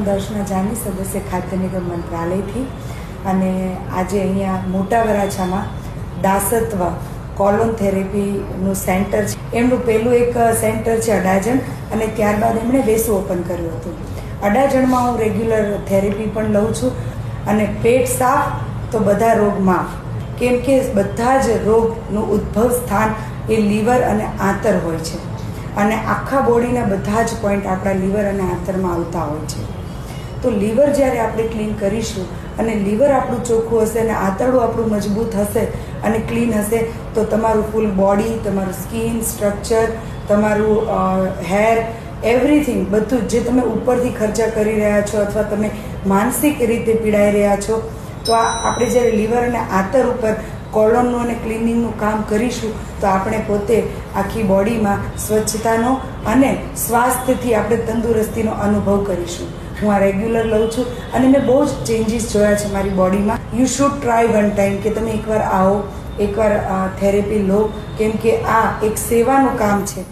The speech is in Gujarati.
હું દર્શના જાની, સદસ્ય ખાદ્ય નિગમ મંત્રાલયથી. અને આજે અહીંયા મોટા વરાછામાં દાસત્વ કોલોન થેરેપીનું સેન્ટર છે. એમનું પહેલું એક સેન્ટર છે અડાજણ, અને ત્યારબાદ એમણે વેસુ ઓપન કર્યું હતું. અડાજણમાં હું રેગ્યુલર થેરેપી પણ લઉં છું. અને પેટ સાફ તો બધા રોગ માફ, કેમ કે બધા જ રોગનું ઉદ્ભવ સ્થાન એ લીવર અને આંતર હોય છે. અને આખા બોડીના બધા જ પોઈન્ટ આપણા લીવર અને આંતરમાં આવતા હોય છે. તો લીવર જ્યારે આપણે ક્લીન કરીશું અને લીવર આપણું ચોખ્ખું હશે અને આંતરડું આપણું મજબૂત હશે અને ક્લીન હશે, તો તમારું ફૂલ બોડી, તમારું સ્કિન સ્ટ્રક્ચર, તમારું હેર, એવરીથિંગ બધું જે તમે ઉપરથી ખર્ચા કરી રહ્યા છો અથવા તમે માનસિક રીતે પીડાઈ રહ્યા છો, તો આપણે જ્યારે લીવર અને આંતર ઉપર કોલોનનું અને ક્લિનિંગનું કામ કરીશું તો આપણે પોતે આખી બોડીમાં સ્વચ્છતાનો અને સ્વાસ્થ્યથી આપણે તંદુરસ્તીનો અનુભવ કરીશું. હું આ રેગ્યુલર લઉં છું અને મેં બહુ જ ચેન્જીસ જોયા છે મારી બોડીમાં. You should try one time, કે તમે એકવાર આવો, એકવાર થેરેપી લો, કેમ કે આ એક સેવાનું કામ છે.